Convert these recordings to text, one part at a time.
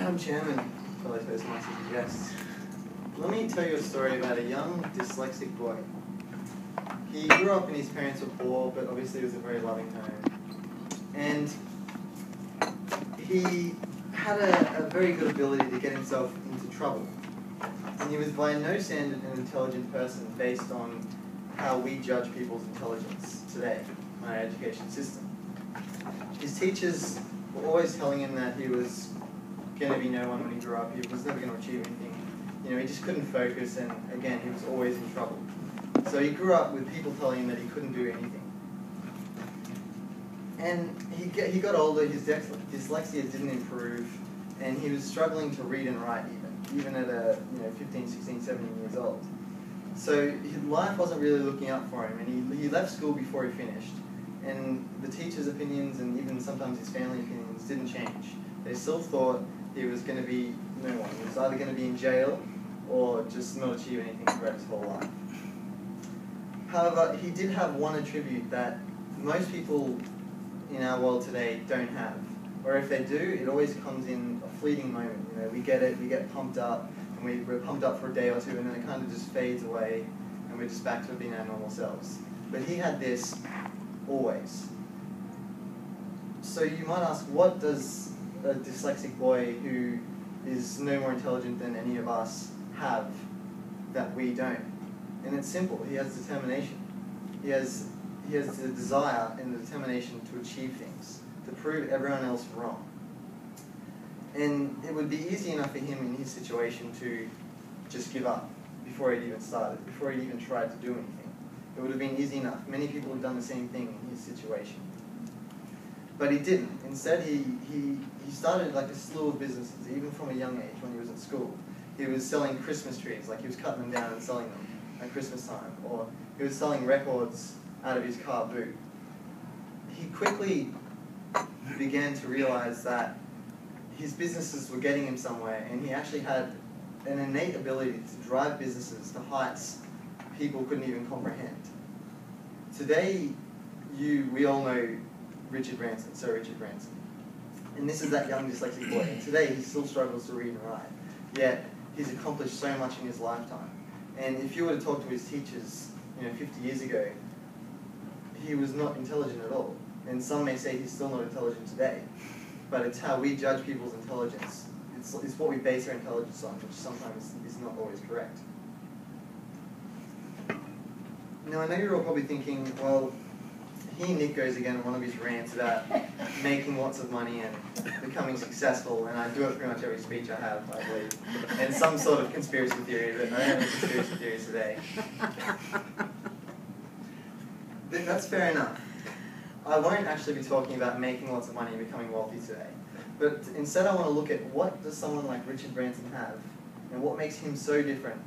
Madam Chairman, fellow Toastmasters and guests, let me tell you a story about a young dyslexic boy. He grew up and his parents were poor, but obviously it was a very loving home. And he had a very good ability to get himself into trouble. And he was by no standard an intelligent person based on how we judge people's intelligence today in our education system. His teachers were always telling him that he was going to be no one when he grew up. He was never going to achieve anything. You know, he just couldn't focus, and again, he was always in trouble. So he grew up with people telling him that he couldn't do anything. And he got older, his dyslexia didn't improve, and he was struggling to read and write even at 15, 16, 17 years old. So his life wasn't really looking up for him, and he left school before he finished. And the teachers' opinions and even sometimes his family opinions didn't change. They still thought he was going to be no one. He was either going to be in jail or just not achieve anything throughout his whole life. However, he did have one attribute that most people in our world today don't have. Or if they do, it always comes in a fleeting moment. You know, we get it, we get pumped up, and we're pumped up for a day or two, and then it kind of just fades away, and we're just back to being our normal selves. But he had this always. So you might ask, what does a dyslexic boy who is no more intelligent than any of us have that we don't? And it's simple. He has determination. He has the desire and the determination to achieve things, to prove everyone else wrong. And it would be easy enough for him in his situation to just give up before he'd even started, before he'd even tried to do anything. It would have been easy enough. Many people have done the same thing in his situation. But he didn't. Instead, he started like a slew of businesses, even from a young age when he was at school. He was selling Christmas trees, like he was cutting them down and selling them at Christmas time. Or he was selling records out of his car boot. He quickly began to realize that his businesses were getting him somewhere, and he actually had an innate ability to drive businesses to heights people couldn't even comprehend. Today, we all know Sir Richard Branson. And this is that young dyslexic boy. And today, he still struggles to read and write. Yet, he's accomplished so much in his lifetime. And if you were to talk to his teachers, 50 years ago, he was not intelligent at all. And some may say he's still not intelligent today. But it's how we judge people's intelligence. It's what we base our intelligence on, which sometimes is not always correct. Now, I know you're all probably thinking, well, here Nick goes again on one of his rants about making lots of money and becoming successful, and I do it pretty much every speech I have, I believe. And some sort of conspiracy theory, but I don't have conspiracy theories today. That's fair enough. I won't actually be talking about making lots of money and becoming wealthy today. But instead I want to look at what does someone like Richard Branson have, and what makes him so different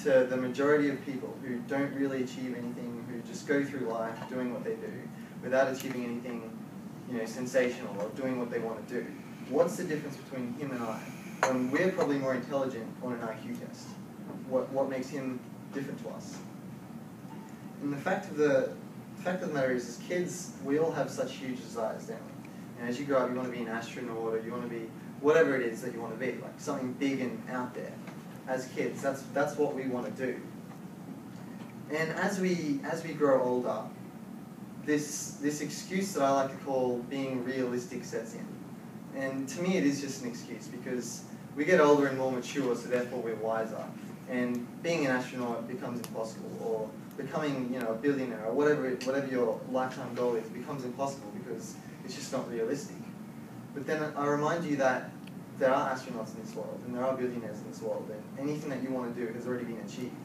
to the majority of people who don't really achieve anything, who just go through life doing what they do without achieving anything, sensational or doing what they want to do. What's the difference between him and I? When we're probably more intelligent on an IQ test. What makes him different to us? And the fact of the matter is, as kids, we all have such huge desires, don't we? And as you grow up, you want to be an astronaut, or you want to be whatever it is that you want to be, like something big and out there. As kids, that's what we want to do. And as we grow older, this excuse that I like to call being realistic sets in. And to me, it is just an excuse, because we get older and more mature, so therefore we're wiser. And being an astronaut becomes impossible, or becoming, a billionaire, or whatever your lifetime goal is, becomes impossible because it's just not realistic. But then I remind you that there are astronauts in this world, and there are billionaires in this world, and anything that you want to do has already been achieved.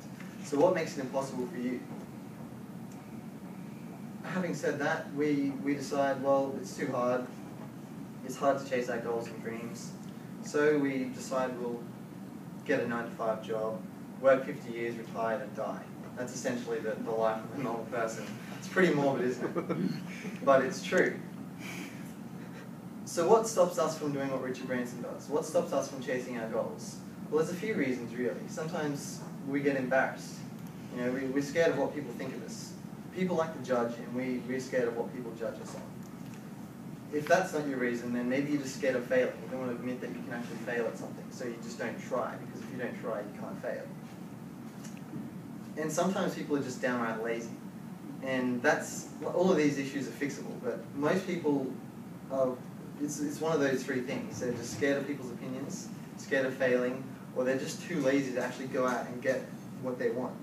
So what makes it impossible for you? Having said that, we decide, well, it's too hard. It's hard to chase our goals and dreams. So we decide we'll get a 9-to-5 job, work 50 years, retire, and die. That's essentially the life of a normal person. It's pretty morbid, isn't it? But it's true. So what stops us from doing what Richard Branson does? What stops us from chasing our goals? Well, there's a few reasons, really. Sometimes we get embarrassed. We're scared of what people think of us. People like to judge, and we're scared of what people judge us on. if that's not your reason, then maybe you're just scared of failing. You don't want to admit that you can actually fail at something, so you just don't try, because if you don't try, you can't fail. And sometimes people are just downright lazy. And all of these issues are fixable, but most people, it's one of those three things. They're just scared of people's opinions, scared of failing, or they're just too lazy to actually go out and get what they want.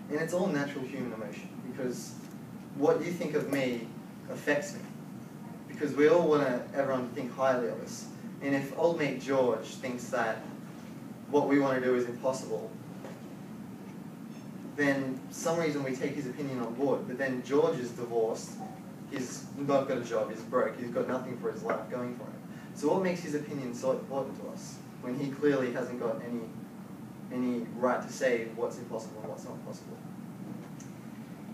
And it's all natural human emotion, because what you think of me affects me. Because we all want everyone to think highly of us. And if old mate George thinks that what we want to do is impossible, then for some reason we take his opinion on board. But then George is divorced, he's not got a job, he's broke, he's got nothing for his life going for him. So what makes his opinion so important to us, when he clearly hasn't got any right to say what's impossible and what's not possible?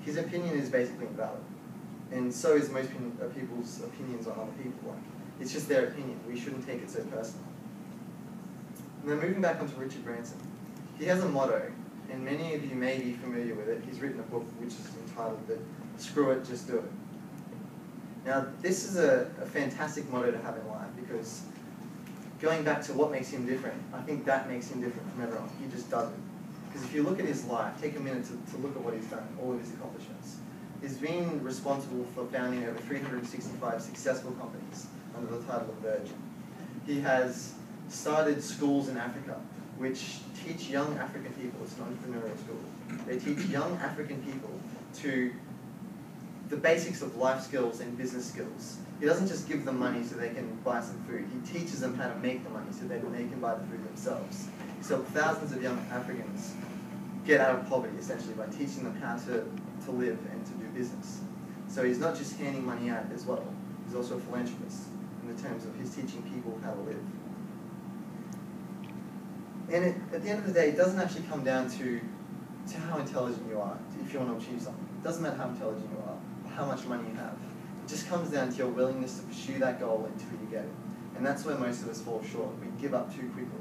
His opinion is basically invalid. And so is most people's opinions on other people. It's just their opinion. We shouldn't take it so personally. Now moving back onto Richard Branson. He has a motto, and many of you may be familiar with it. He's written a book which is entitled Screw It, Just Do It. Now this is a fantastic motto to have in life, because going back to what makes him different, I think that makes him different from everyone. He just does it. Because if you look at his life, take a minute to look at what he's done, all of his accomplishments. He's been responsible for founding over 365 successful companies under the title of Virgin. He has started schools in Africa which teach young African people, it's an entrepreneurial school, they teach young African people to the basics of life skills and business skills. He doesn't just give them money so they can buy some food, he teaches them how to make the money so that they can buy the food themselves. So thousands of young Africans get out of poverty essentially by teaching them how to live and to do business. So he's not just handing money out as well, he's also a philanthropist in the terms of his teaching people how to live. And at the end of the day, it doesn't actually come down to how intelligent you are if you want to achieve something. It doesn't matter how intelligent you are or how much money you have. It just comes down to your willingness to pursue that goal until you get it. And that's where most of us fall short. We give up too quickly.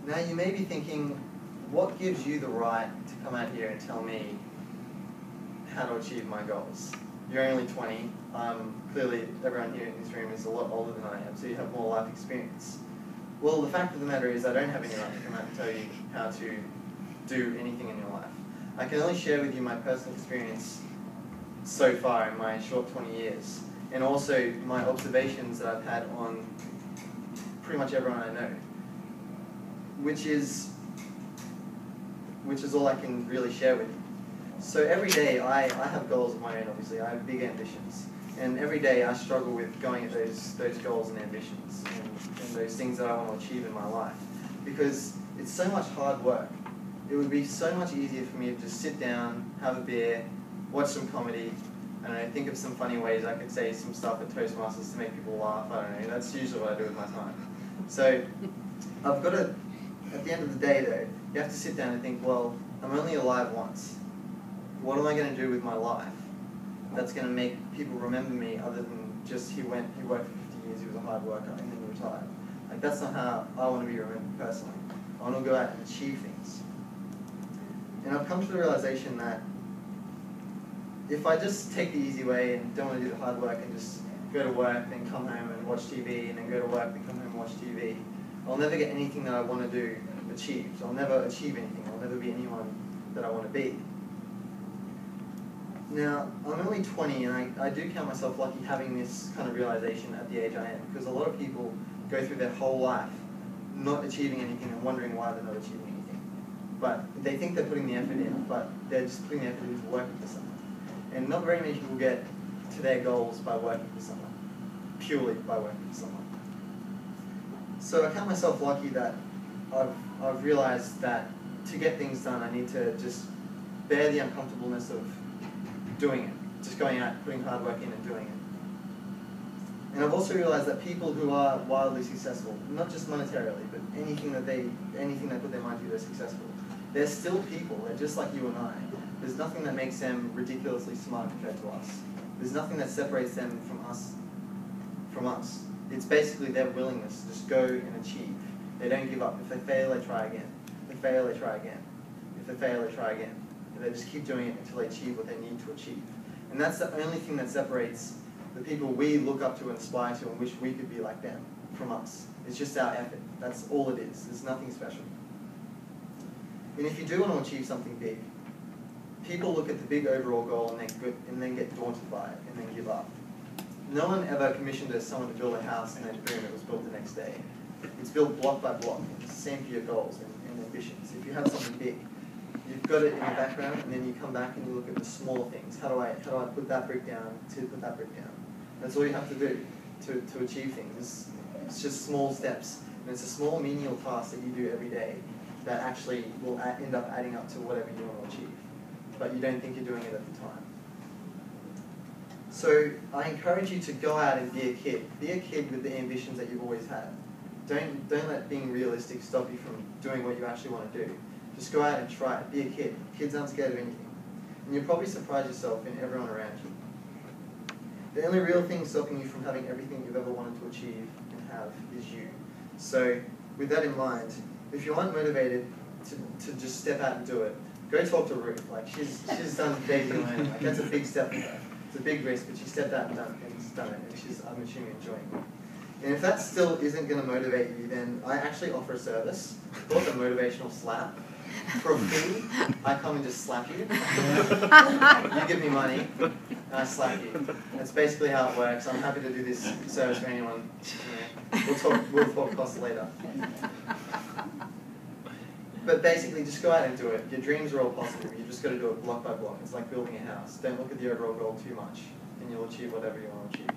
Now you may be thinking, what gives you the right to come out here and tell me how to achieve my goals? You're only 20. Clearly, everyone here in this room is a lot older than I am, so you have more life experience. Well, the fact of the matter is I don't have any right to come out and tell you how to do anything in your life. I can only share with you my personal experience so far in my short 20 years, and also my observations that I've had on pretty much everyone I know, which is all I can really share with you. So every day I have goals of my own, obviously. I have big ambitions. And every day I struggle with going at those goals and ambitions and those things that I want to achieve in my life. Because it's so much hard work. It would be so much easier for me to just sit down, have a beer, watch some comedy, and think of some funny ways I could say some stuff at Toastmasters to make people laugh. I don't know, that's usually what I do with my time. So I've got to, at the end of the day though, you have to sit down and think, well, I'm only alive once. What am I going to do with my life that's going to make people remember me other than just he worked for 50 years, he was a hard worker, and then he retired? Like, that's not how I want to be remembered personally. I want to go out and achieve things. And I've come to the realization that if I just take the easy way and don't want to do the hard work and just go to work, then come home and watch TV, and then go to work, then come home and watch TV, I'll never get anything that I want to do achieved. I'll never achieve anything. I'll never be anyone that I want to be. Now, I'm only 20, and I do count myself lucky having this kind of realization at the age I am, because a lot of people go through their whole life not achieving anything and wondering why they're not achieving anything. But they think they're putting the effort in, but they're just putting the effort into working for someone. And not very many people get to their goals by working for someone, purely by working for someone. So I count myself lucky that I've realized that to get things done, I need to just bear the uncomfortableness of doing it, just going out, putting hard work in and doing it. And I've also realized that people who are wildly successful, not just monetarily, but anything they put their mind to, they're successful. They're still people, they're just like you and I. There's nothing that makes them ridiculously smart compared to us. There's nothing that separates them from us. It's basically their willingness to just go and achieve. They don't give up. If they fail, they try again. If they fail, they try again. If they fail, they try again. And they just keep doing it until they achieve what they need to achieve. And that's the only thing that separates the people we look up to and aspire to and wish we could be like them from us. It's just our effort. That's all it is. There's nothing special. And if you do want to achieve something big, people look at the big overall goal and then get daunted by it and then give up. No one ever commissioned someone to build a house and then boom, it was built the next day. It's built block by block. It's the same for your goals and ambitions. If you have something big, you've got it in the background, and then you come back and you look at the small things. How do I put that brick down to put that brick down? That's all you have to do to achieve things. It's just small steps. And it's a small menial task that you do every day that actually will end up adding up to whatever you want to achieve. But you don't think you're doing it at the time. So I encourage you to go out and be a kid. Be a kid with the ambitions that you've always had. Don't let being realistic stop you from doing what you actually want to do. Just go out and try it. Be a kid. Kids aren't scared of anything. And you'll probably surprise yourself and everyone around you. The only real thing stopping you from having everything you've ever wanted to achieve and have is you. So with that in mind, if you aren't motivated to just step out and do it, go talk to Ruth. Like she's done baby learning. Like that's a big step for her. It's a big risk, but she stepped out and done it, and she's, I'm assuming, enjoying it. And if that still isn't going to motivate you, then I actually offer a service called the Motivational Slap. For a fee, I come and just slap you. You give me money, and I slap you. That's basically how it works. I'm happy to do this service for anyone. We'll talk costs later. But basically, just go out and do it. Your dreams are all possible. You've just got to do it block by block. It's like building a house. Don't look at the overall goal too much, and you'll achieve whatever you want to achieve.